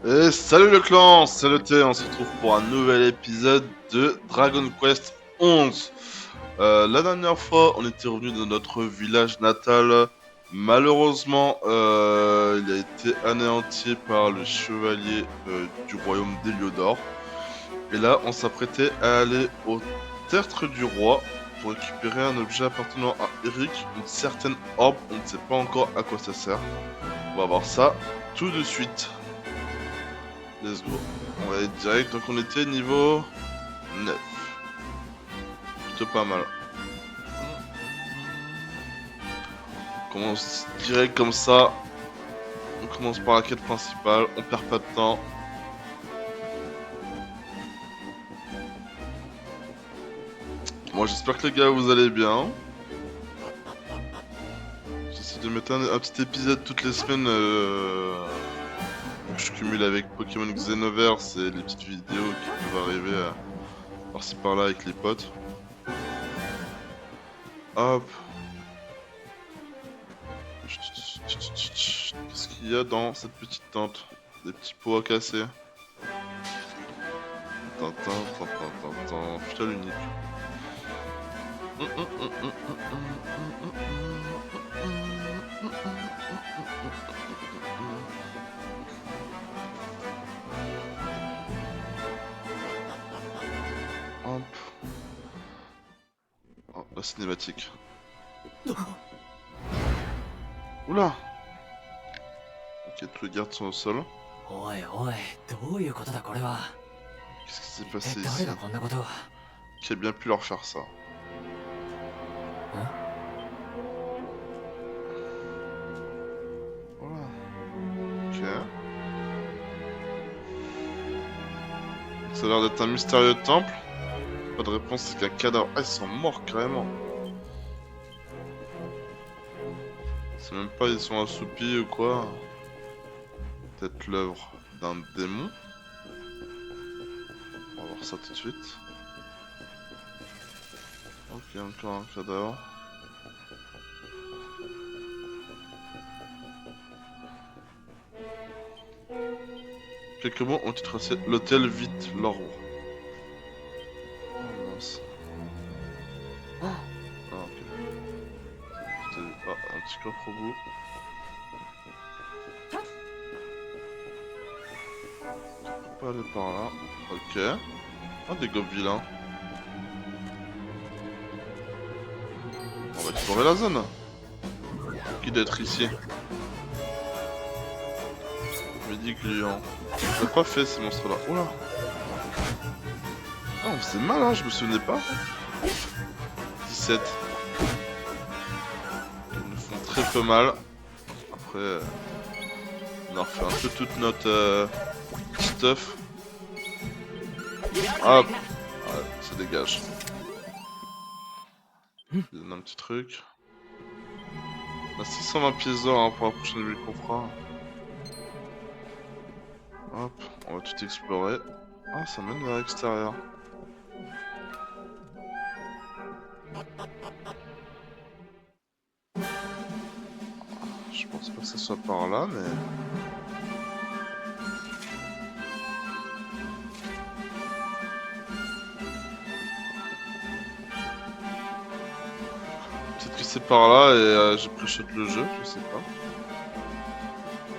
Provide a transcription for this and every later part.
Et salut le clan, c'est le T, on se retrouve pour un nouvel épisode de Dragon Quest 11. La dernière fois, on était revenu de notre village natal. Malheureusement, il a été anéanti par le chevalier du royaume d'Héliodor. Et là, on s'apprêtait à aller au tertre du roi pour récupérer un objet appartenant à Eric, une certaine orbe. On ne sait pas encore à quoi ça sert. On va voir ça tout de suite. Let's go. On va aller direct, donc on était niveau 9. Plutôt pas mal. On commence direct comme ça. On commence par la quête principale, on perd pas de temps. Moi j'espère que les gars vous allez bien. J'essaie de mettre un petit épisode toutes les semaines. Je cumule avec Pokémon Xenoverse et les petites vidéos qui peuvent arriver par-ci par-là avec les potes. Hop. Qu'est-ce qu'il y a dans cette petite tente? Des petits pots à casser. Putain l'unique. Hop. Oh, la cinématique. Oula. Ok, tous les gardes sont au sol. Qu'est-ce qui s'est passé ici? Qui a bien pu leur faire ça? Voilà. Ok. Ça a l'air d'être un mystérieux temple. Pas de réponse, c'est qu'un cadavre. Ah, ils sont morts carrément. C'est même pas ils sont assoupis ou quoi. Peut-être l'œuvre d'un démon. On va voir ça tout de suite. Ok, encore un cadavre. Quelques mots ont été tracés. L'hôtel vite l'or. Oh mince. Oh. Ah ok. Ah, un petit coffre au bout. On peut pas aller par là. Ok. Ah, des gobelins. On va explorer la zone. Qui doit être ici? Médicliant. On l'a pas fait ces monstres là. Oula. Ah, on faisait mal hein, je me souvenais pas. 17. Ils nous font très peu mal. Après, on a refait un peu toute notre stuff. Hop. Ouais, ça dégage. Je donne un petit truc. On a 620 pièces d'or hein, pour la prochaine ville qu'on fera. Hop, on va tout explorer. Ah, ça mène vers l'extérieur. Je pense pas que ça soit par là, mais... Peut-être que c'est par là et j'ai pré-shot le jeu, je sais pas.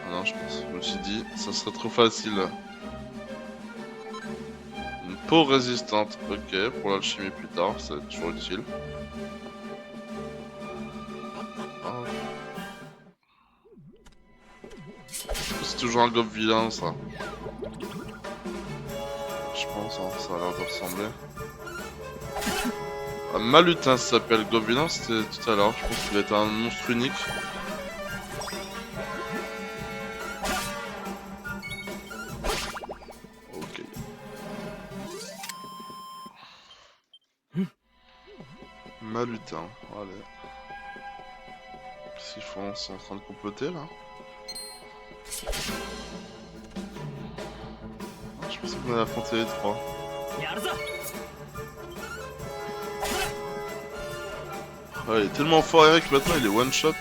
Ah non, je me suis dit, ça serait trop facile. Une peau résistante, ok, pour l'alchimie plus tard, ça va être toujours utile. Oh. C'est toujours un gobe vilain ça. Je pense, hein, ça a l'air de ressembler. Un Malutin ça s'appelle, Gobelin c'était tout à l'heure, je pense qu'il va être un monstre unique. Ok. Malutin, allez. Qu'est-ce qu'ils font? Ils sont en train de comploter là? Ah, je pensais qu'on allait affronter les trois. Ah, il est tellement fort Eric maintenant, il est one shot.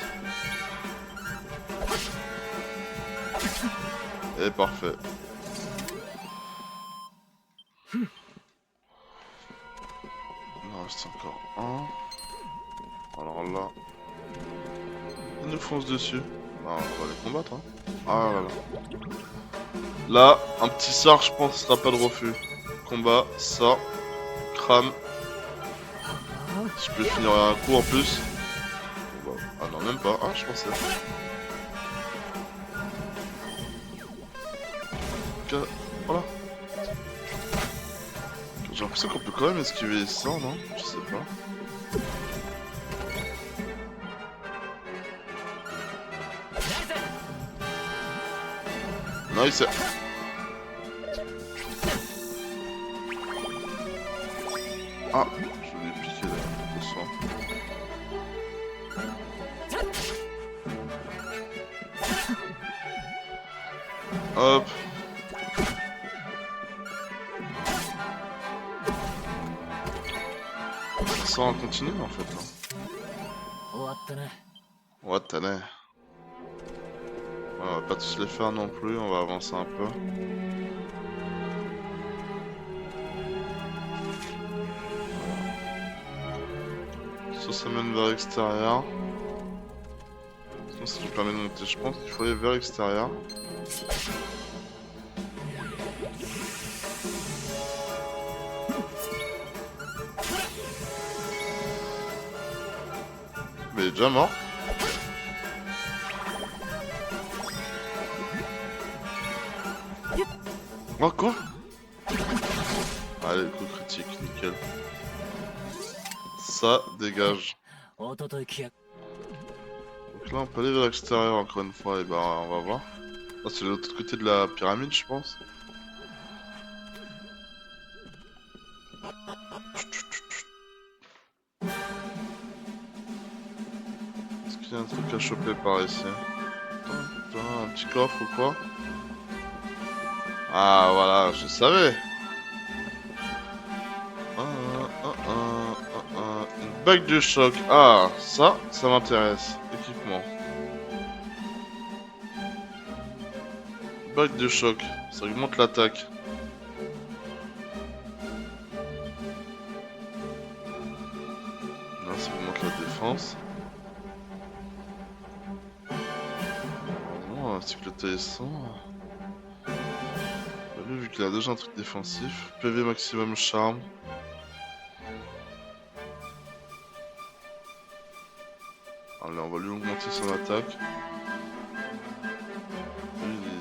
Et parfait. Il en reste encore un. Alors là... Ils nous foncent dessus. Ah, on va les combattre, hein. Ah là là. Là, un petit sort, je pense, sera pas de refus. Combat, sort, crame. Si je peux finir un coup en plus. Bon, bah, ah non, même pas. Ah, je pensais. Voilà. J'ai l'impression qu'on peut quand même esquiver ça, non? Je sais pas. Nice. Ah, je voulais piquer le soin. Hop. Ça en continue en fait. Watane. On va pas tous les faire non plus, on va avancer un peu. Ça mène vers l'extérieur. Sinon ça nous permet de monter, je pense qu'il faut aller vers l'extérieur. Mais il est déjà mort. Oh quoi? Allez, coup critique, nickel. Ça dégage. Donc là on peut aller vers l'extérieur encore une fois, et bah on va voir. Là c'est de l'autre côté de la pyramide je pense. Est-ce qu'il y a un truc à choper par ici? Un petit coffre ou quoi? Ah voilà, je savais. Une bague de choc. Ah, ça m'intéresse. Équipement. Bague de choc. Ça augmente l'attaque. Là, ça augmente la défense. Oh, un cycle TS100. Lui, vu qu'il a déjà un truc défensif. PV maximum charme. Allez, on va lui augmenter son attaque.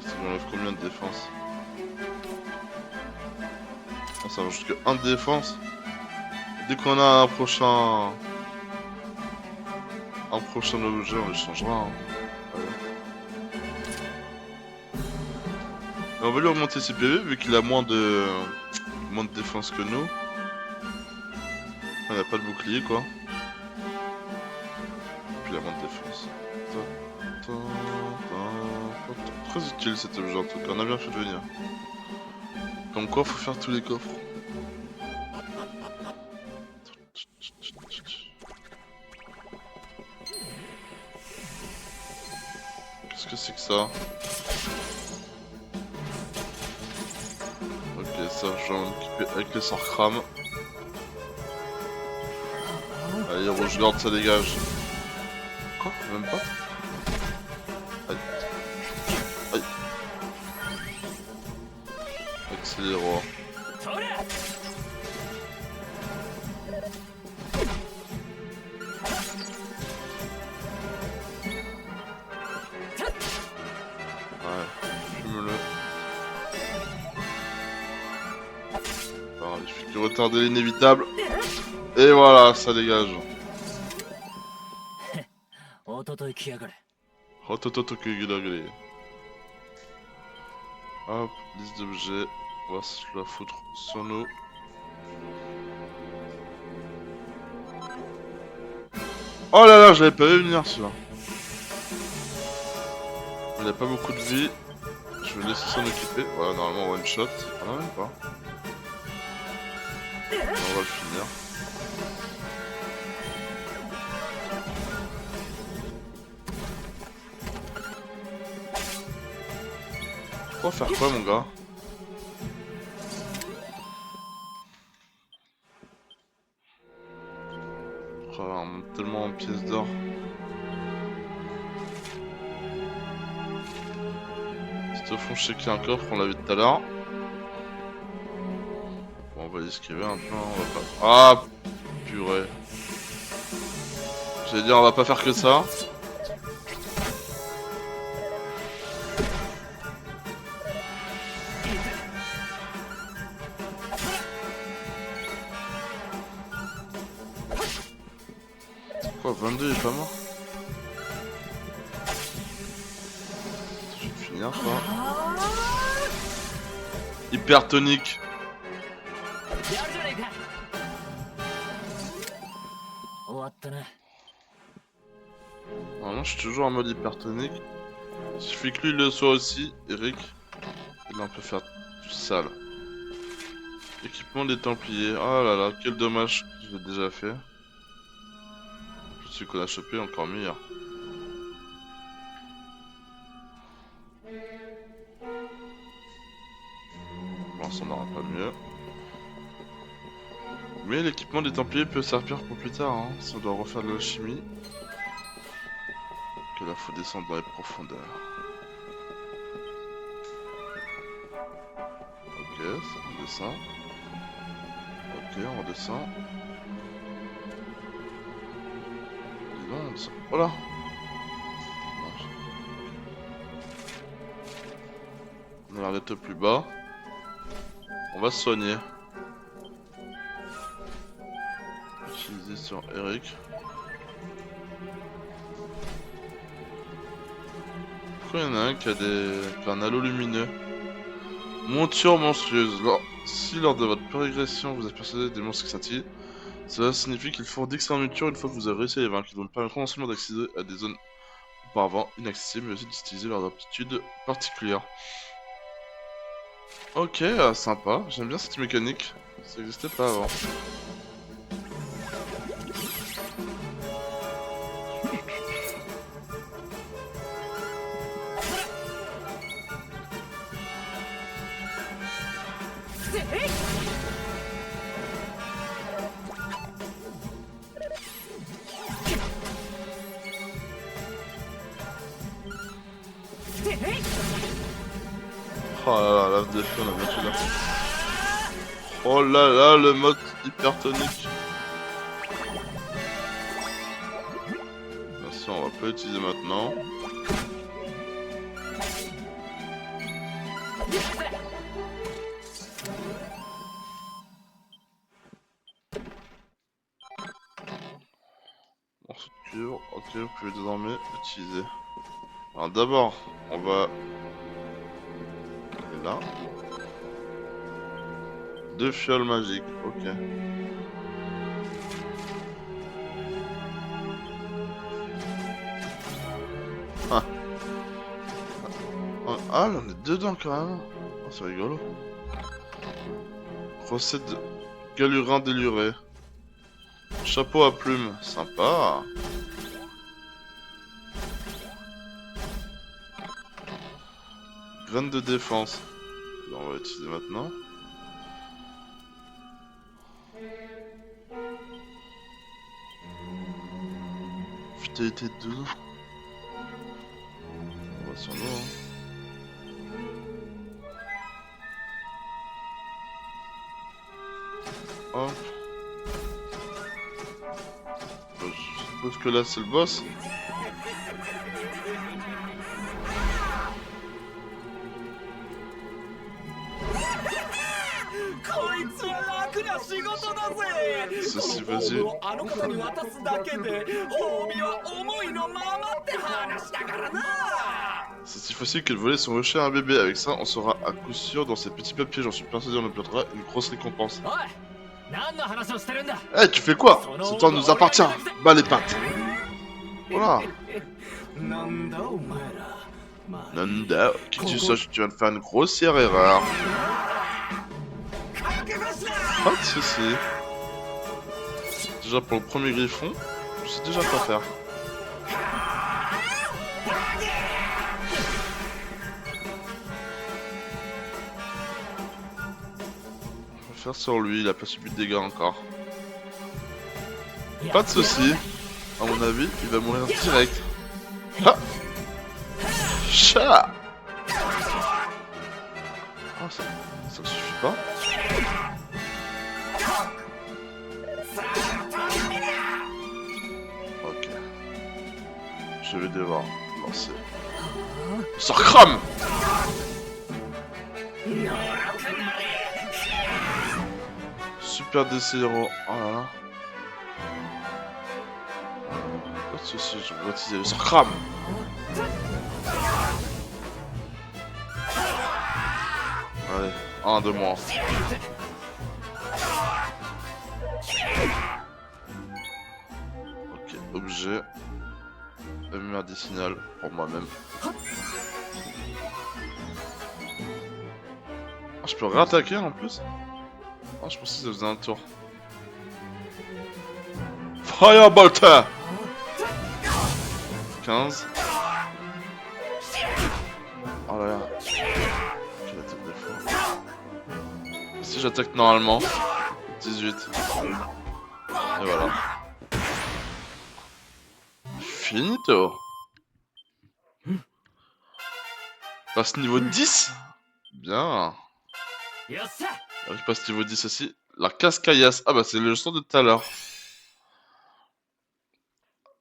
Ça lui enlève combien de défense? Oh, ça va jusqu'à 1 de défense. Dès qu'on a un prochain objet, on le changera. Hein. Et on va lui augmenter ses PV vu qu'il a moins de défense que nous. Il n'a pas de bouclier quoi. Puis il a moins de défense. Très utile cet objet en tout cas, on a bien fait de venir. Comme quoi, faut faire tous les coffres. Qu'est-ce que c'est que ça? Ok, ça, je vais en équiper avec les sorts crame. Allez, rouge garde, ça dégage. Quoi? Même pas? Aïe. Aïe. Accélérant. Ouais, fume-le. Il suffit de retarder l'inévitable. Et voilà, ça dégage. Hop, liste d'objets. On va se la foutre sur nous. Oh là là, j'avais pas vu venir celui-là. Il a pas beaucoup de vie. Je vais laisser s'en occuper. Voilà, normalement one shot. Ah non, même pas. On va le finir. On va faire quoi mon gars? tellement en pièces d'or. Juste au fond, je sais qu'il y a un coffre, on l'a vu tout à l'heure. Bon, on va esquiver maintenant, on va pas... Ah, purée. J'allais dire, on va pas faire que ça. Quoi, 22 il est pas mort? Je vais finir quoi. Hypertonique. Normalement je suis toujours en mode hypertonique. Il suffit que lui le soit aussi, Eric. Et là on peut faire du sale. Équipement des Templiers. Oh là là, quel dommage que je l'ai déjà fait. Celui qu'on a chopé encore meilleur. Bon, ça n'aura pas mieux. Mais l'équipement des Templiers peut servir pour plus tard, hein, si on doit refaire de l'alchimie. Que là faut descendre dans les profondeurs. Ok, ça on descend. Ok, on redescend. Dis donc, on descend. Voilà. On a l'air d'être plus bas. On va se soigner. Utiliser sur Eric. Pourquoi il y en a un qui a un halo lumineux? Monture monstrueuse. Si lors de votre progression vous apercevez des monstres qui scintillent, cela signifie qu'ils font d'excellentes montures une fois que vous avez réussi à les vaincre. Ils vous permettront non seulement d'accéder à des zones auparavant inaccessibles, mais aussi d'utiliser leurs aptitudes particulières. Ok, sympa. J'aime bien cette mécanique. Ça n'existait pas avant. Oh là là, lave des feux, on a bien fait là. Oh là là, le mode hypertonique. Bien sûr, on va pas l'utiliser maintenant. Morceau de cuivre, ok, vous pouvez désormais l'utiliser. Alors d'abord, on va aller là. 2 fioles magiques, ok. Ah, ah là, on est dedans quand même. Oh, c'est rigolo. Recette de galurin déluré. Chapeau à plumes, sympa. Graine de défense. Là, on va l'utiliser maintenant. Vitalité de 2. On va sur nous, hein. Hop. Je suppose que là c'est le boss. Ceci, vas-y. C'est si facile que de voler son rocher à un bébé. Avec ça, on sera à coup sûr dans ces petits papiers. J'en suis persuadé, on obtiendra une grosse récompense. Eh, hey, tu fais quoi? Ce temps nous appartient. Bas les pattes. Voilà. Nanda, qui que tu saches, tu viens de faire une grossière erreur. Pas de soucis. Déjà pour le premier griffon, je sais déjà quoi faire. On va faire sur lui, il a pas subi de dégâts encore. Pas de soucis. À mon avis, il va mourir direct. Ha! Chat! Ah, ça ne suffit pas. Ok. Je vais devoir lancer. Sors crame! Super DC0. Oh là là. Pas de soucis, je vais baptiser le sort crame! Allez, un de moins. Ok, objet. Medicinal pour moi-même. Ah, je peux réattaquer en plus? Ah, je pensais que ça faisait un tour. Firebolter! 15. Oh là là. Je vais attaquer des fois. Si j'attaque normalement, 18. Et voilà. Finito. Passe niveau 10. Bien. Eric passe niveau 10 aussi. La cascaillasse. Ah bah c'est le son de tout à l'heure.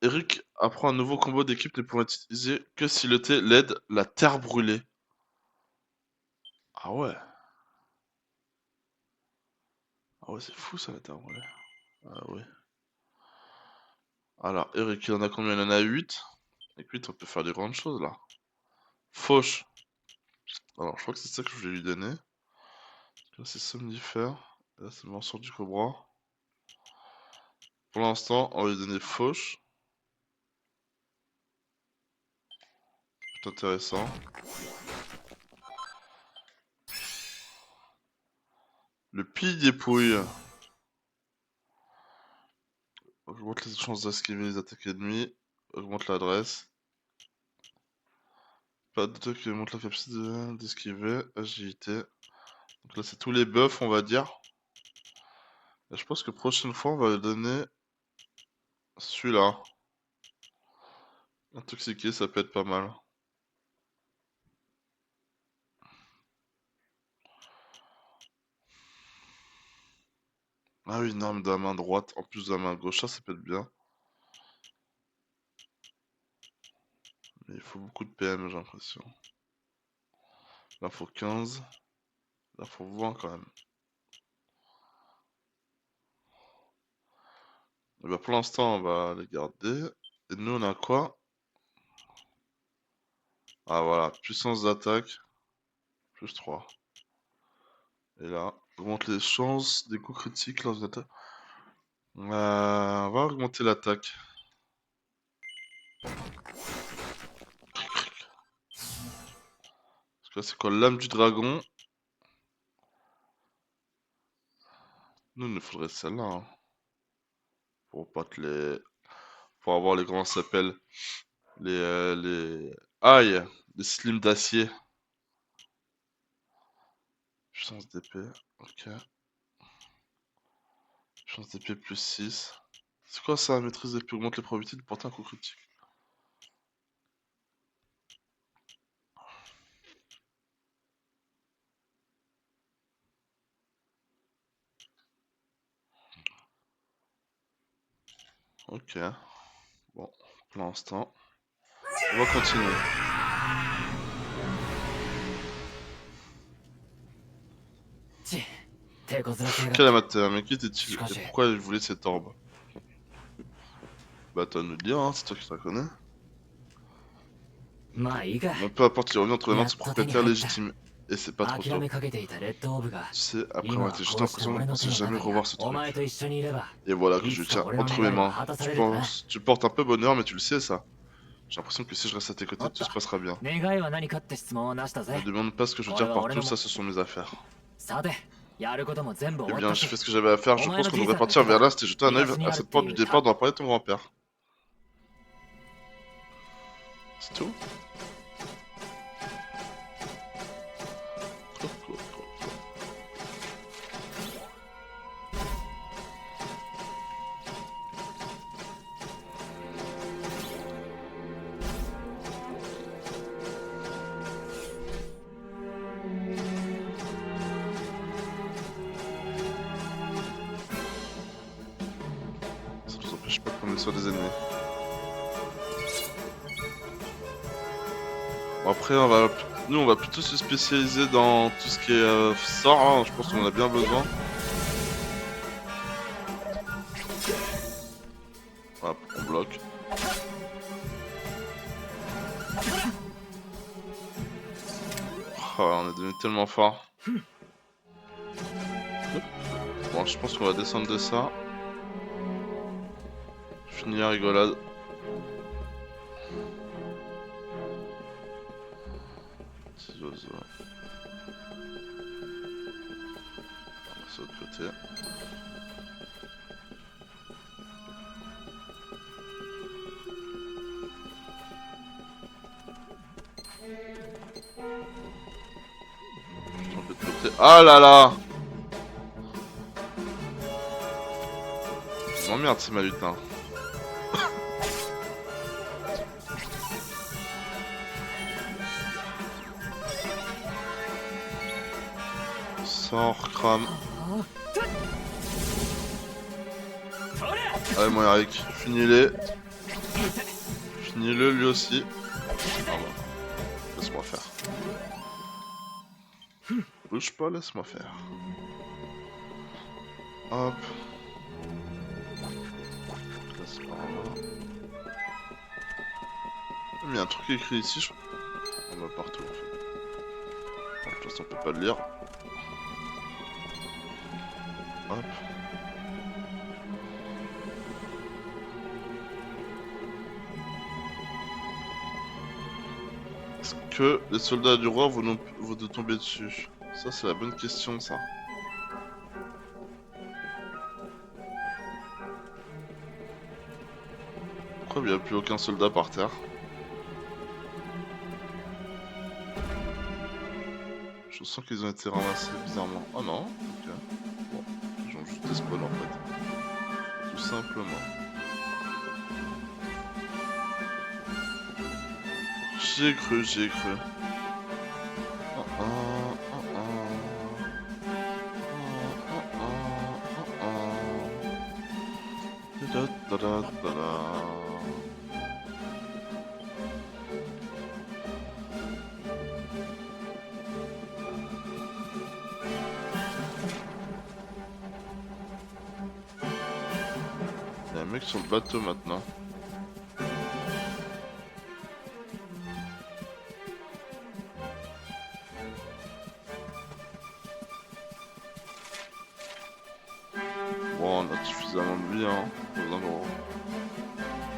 Eric apprend un nouveau combo d'équipe ne pourra utiliser que si le T l'aide la terre brûlée. Ah ouais. Ah ouais, c'est fou ça la terre brûlée. Ah ouais. Alors, Eric, il en a combien? Il en a 8. Avec 8, on peut faire des grandes choses là. Fauche. Alors, je crois que c'est ça que je voulais lui donner. Là, c'est somnifère. Et là, c'est morsure du cobra. Pour l'instant, on va lui donner fauche. C'est intéressant. Le pille dépouille. Augmente les chances d'esquiver les attaques ennemies. Augmente l'adresse. Pas d'attaque qui augmente la capacité d'esquiver. Agilité. Donc là, c'est tous les buffs, on va dire. Et je pense que prochaine fois, on va lui donner celui-là. Intoxiqué, ça peut être pas mal. Ah oui, une arme de la main droite en plus de la main gauche, ça peut être bien. Mais il faut beaucoup de PM, j'ai l'impression. Là, il faut 15. Là, il faut 20 quand même. Et bah, pour l'instant, on va les garder. Et nous, on a quoi? Ah voilà, puissance d'attaque, plus 3. Et là, augmente les chances des coups critiques lors d'une attaque. On va augmenter l'attaque. Parce que là, c'est quoi? L'âme du dragon. Nous, il nous faudrait celle-là. Hein. Pour pas que les... Pour avoir les... Comment ça s'appelle? Les... Aïe! Les slims d'acier. Puissance d'épée. Ok. Puissance d'épée plus 6. C'est quoi ça? Maîtrise d'épée augmente les probabilités de porter un coup critique. Ok. Bon, pour l'instant. On va continuer. Quel amateur, mais qui était-il? Et pourquoi il voulait cette orbe? Bah, toi de nous le dire, hein, c'est toi qui t'en connais. Mais peu importe, il revient entre les mains de son propriétaire légitime. Et c'est pas trop tôt. Tu sais, après avoir été juste en prison, on sait jamais revoir ce truc. Et voilà que je le tiens entre mes mains. Tu portes un peu bonheur, mais tu le sais ça. J'ai l'impression que si je reste à tes côtés, tout se passera bien. Ne demande pas ce que je veux dire partout, ça ce sont mes affaires. Eh bien, j'ai fait ce que j'avais à faire, je pense qu'on devrait partir vers l'est et jeter un œil à cette porte du départ dont a parlé ton grand-père. C'est tout? on est sur des ennemis. Bon, après, nous on va plutôt se spécialiser dans tout ce qui est sort, hein. Je pense qu'on en a bien besoin. Hop, on bloque. Oh, on est devenu tellement fort. Bon, je pense qu'on va descendre de ça. Finir la rigolade. Petits oiseaux. C'est de l'autre côté. Je de côté. Ah là là! Oh merde, c'est ma lutin. Sors, crame. Allez, mon Eric, finis-les. Finis-le lui aussi. Pardon. Laisse-moi faire. Bouge pas, laisse-moi faire. Hop. Laisse par là. Il y a un truc écrit ici, je... On va partout en fait. Bon, de toute façon on peut pas le lire. Hop. Est-ce que les soldats du roi vont nous tomber dessus? Ça c'est la bonne question ça. Pourquoi il n'y a plus aucun soldat par terre? Je sens qu'ils ont été ramassés bizarrement. Oh non, ok. Bon, ils ont juste despawn en fait. Tout simplement. J'y ai cru, j'y ai cru. Il y a un mec sur le bateau maintenant. Bon, on a suffisamment de vie, hein. Pas besoin de...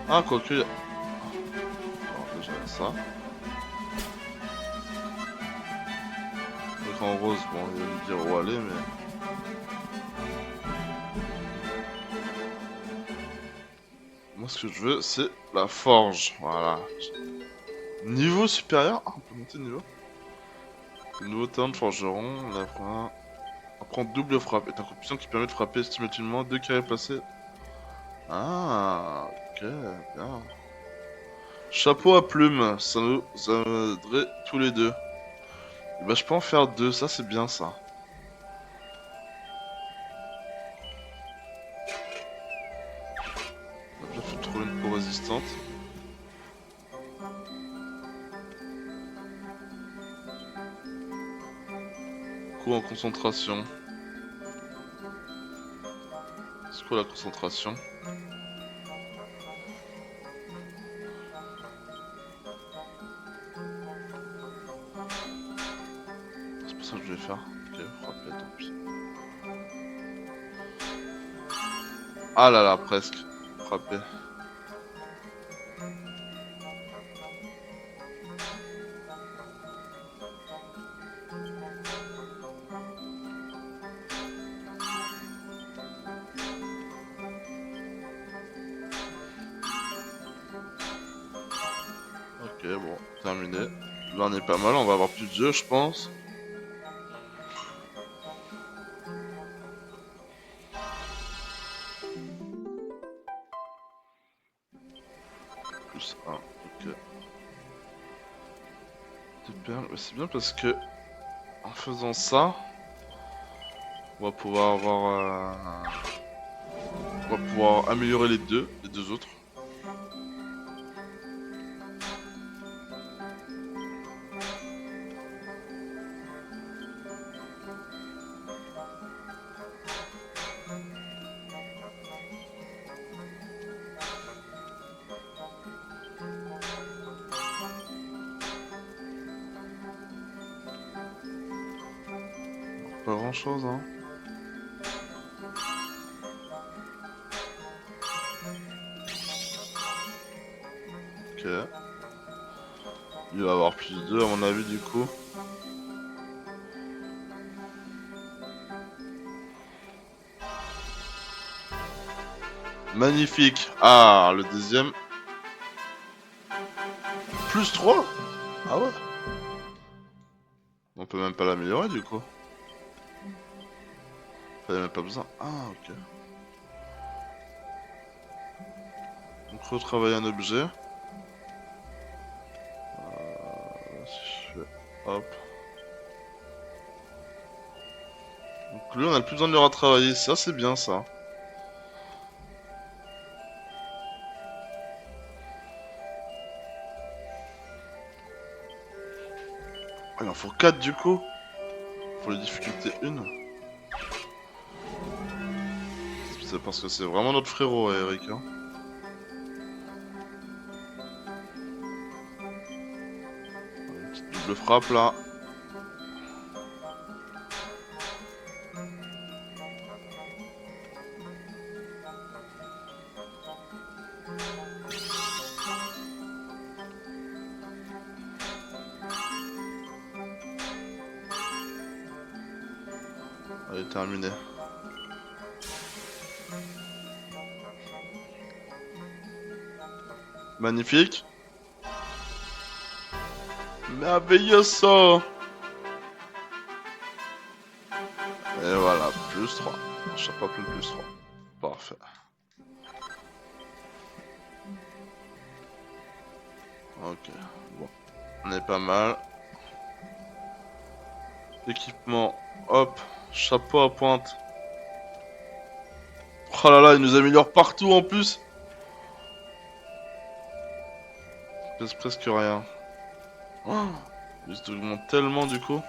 Ah, quoique... Alors, déjà ça. L'écran rose, bon, il va me dire où aller, mais... Moi, ce que je veux, c'est la forge. Voilà. Niveau supérieur. Ah, on peut monter de niveau. Le nouveau talent de forgeron. La fois... Apprend double frappe. Est un compétition qui permet de frapper simultanément 2 carrés placés. Ah, ok, bien. Chapeau à plumes. Ça nous aiderait tous les deux. Et bah, je peux en faire 2. Ça, c'est bien ça. On a bien fait de trouver une peau résistante. Coup en concentration. C'est quoi la concentration? C'est pas ça que je vais faire. Ok, frapper, tant pis. Ah là là, presque. Frapper. Ok, bon, terminé. Là on est pas mal, on va avoir plus de jeux je pense. Plus 1, ok. Super, c'est bien parce que en faisant ça, on va pouvoir avoir On va pouvoir améliorer les deux autres. Pas grand chose, hein. Ok. Il va avoir plus de 2 à mon avis du coup. Magnifique. Ah, le deuxième. Plus 3. Ah ouais. On peut même pas l'améliorer du coup. Fallait même pas besoin. Ah ok. Donc retravailler un objet. Si je fais hop. Donc lui on a plus besoin de le retravailler. Ça c'est bien ça. Ah, il en faut 4 du coup. Pour les difficultés 1. C'est parce que c'est vraiment notre frérot Eric hein. Une petite double frappe là. Allez, terminé. Magnifique. Merveilleusement. Et voilà, plus 3. Chaque fois plus 3. Parfait. Ok, bon. On est pas mal. Équipement, hop. Chapeau à pointe. Oh là là, il nous améliore partout en plus. Il pèse presque rien. Oh, il se augmente tellement du coup.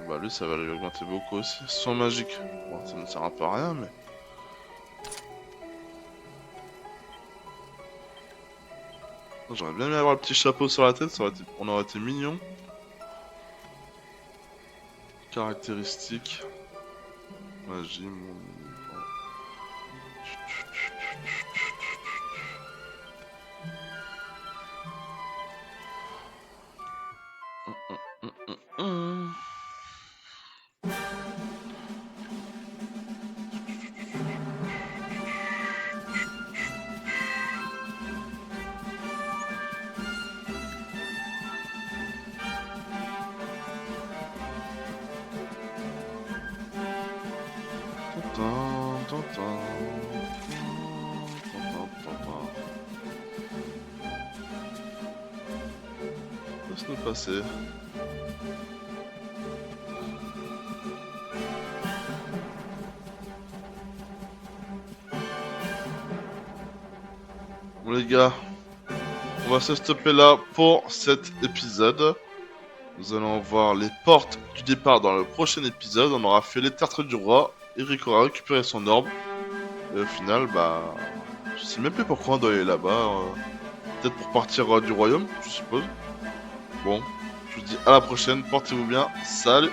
Bah lui ça va lui augmenter beaucoup aussi. Son magique. Bon ça ne sert un peu à rien mais... J'aurais bien aimé avoir le petit chapeau sur la tête, on aurait été mignon. Caractéristiques. Magie, mon... Laisse nous passer. Bon les gars, on va se stopper là pour cet épisode. Nous allons voir les portes du départ dans le prochain épisode. On aura fait les tertres du roi. Eric aura récupéré son orbe. Et au final, bah... Je sais même plus pourquoi on doit aller là-bas. Peut-être pour partir du royaume, je suppose. Bon, je vous dis à la prochaine. Portez-vous bien. Salut!